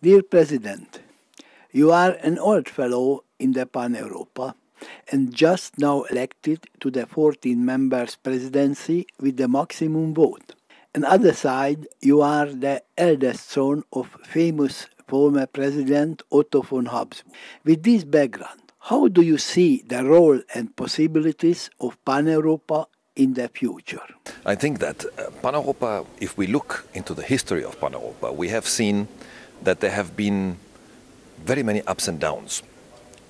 Dear President, you are an old fellow in the Paneurope and just now elected to the 14 members presidency with the maximum vote. On the other side, you are the eldest son of famous former President Otto von Habsburg. With this background, how do you see the role and possibilities of Paneurope in the future? I think that Paneurope, if we look into the history of Paneurope, we have seen that there have been very many ups and downs.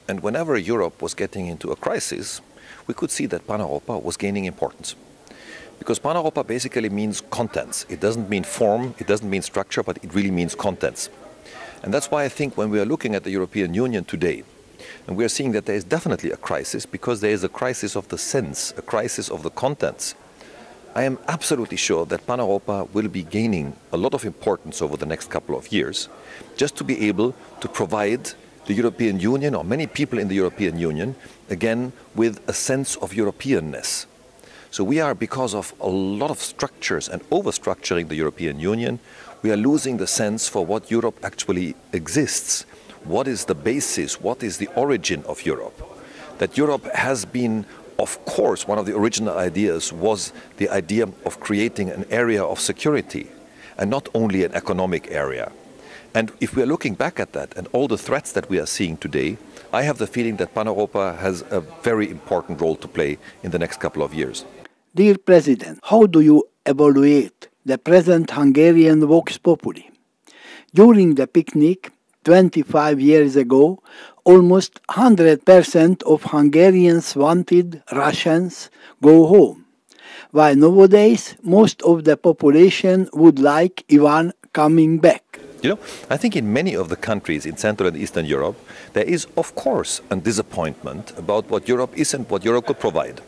And whenever Europe was getting into a crisis, we could see that Paneurope was gaining importance. Because Paneurope basically means contents. It doesn't mean form, it doesn't mean structure, but it really means contents. And that's why I think when we are looking at the European Union today, and we are seeing that there is definitely a crisis, because there is a crisis of the sense, a crisis of the contents, I am absolutely sure that Paneurope will be gaining a lot of importance over the next couple of years, just to be able to provide the European Union, or many people in the European Union, again, with a sense of Europeanness. So we are, because of a lot of structures and overstructuring the European Union, we are losing the sense for what Europe actually exists. What is the basis, what is the origin of Europe? That Europe has been, of course, one of the original ideas was the idea of creating an area of security, and not only an economic area. And if we are looking back at that and all the threats that we are seeing today, I have the feeling that Paneurope has a very important role to play in the next couple of years. Dear President, how do you evaluate the present Hungarian Vox Populi? During the picnic 25 years ago, almost 100% of Hungarians wanted Russians go home, while nowadays most of the population would like Ivan coming back. You know, I think in many of the countries in Central and Eastern Europe, there is, of course, a disappointment about what Europe is and what Europe could provide.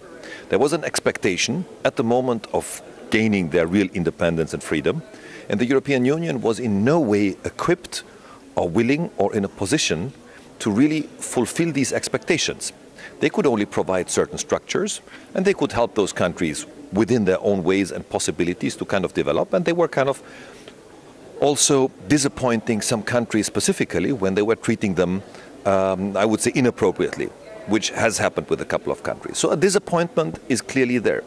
There was an expectation at the moment of gaining their real independence and freedom, and the European Union was in no way equipped or willing or in a position to really fulfill these expectations. They could only provide certain structures, and they could help those countries within their own ways and possibilities to kind of develop, and they were kind of also disappointing some countries specifically when they were treating them, I would say, inappropriately, which has happened with a couple of countries. So a disappointment is clearly there.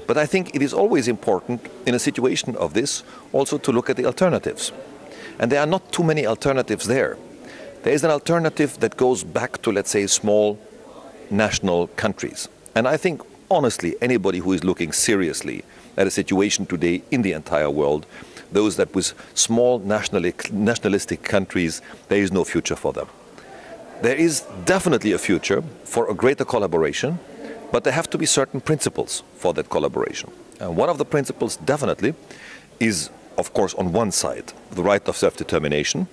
But I think it is always important in a situation of this also to look at the alternatives. And there are not too many alternatives there. There is an alternative that goes back to, let's say, small national countries. And I think, honestly, anybody who is looking seriously at a situation today in the entire world, those that with small nationalistic countries, there is no future for them. There is definitely a future for a greater collaboration, but there have to be certain principles for that collaboration. And one of the principles definitely is, of course, on one side, the right of self-determination,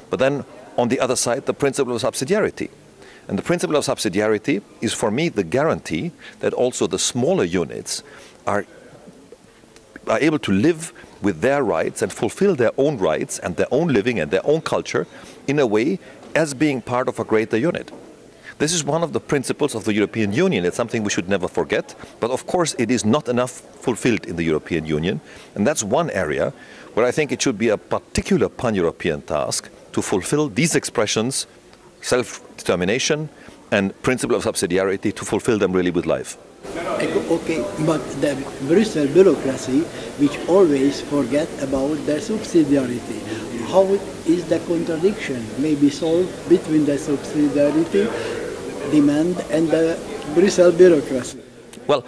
but then on the other side, the principle of subsidiarity. And the principle of subsidiarity is, for me, the guarantee that also the smaller units are able to live with their rights and fulfill their own rights and their own living and their own culture in a way as being part of a greater unit. This is one of the principles of the European Union. It's something we should never forget, but of course it is not enough fulfilled in the European Union, and that's one area where I think it should be a particular pan-European task to fulfill these expressions, self-determination and principle of subsidiarity, to fulfill them really with life. Okay, but the Brussels bureaucracy, which always forget about their subsidiarity, how is the contradiction maybe solved between the subsidiarity demand and the Brussels bureaucracy? Well,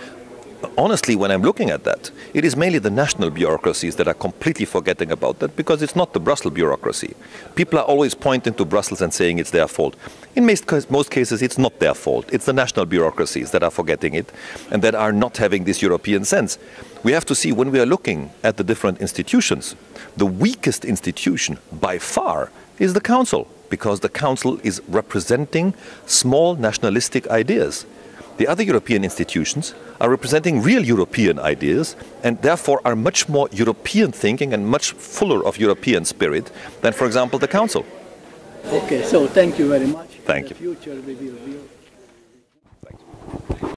honestly, when I'm looking at that, it is mainly the national bureaucracies that are completely forgetting about that, because it's not the Brussels bureaucracy. People are always pointing to Brussels and saying it's their fault. In most cases, it's not their fault. It's the national bureaucracies that are forgetting it and that are not having this European sense. We have to see, when we are looking at the different institutions, the weakest institution by far is the Council, because the Council is representing small nationalistic ideas. The other European institutions are representing real European ideas and therefore are much more European thinking and much fuller of European spirit than, for example, the Council. Okay, so thank you very much. Thank you. In the future we will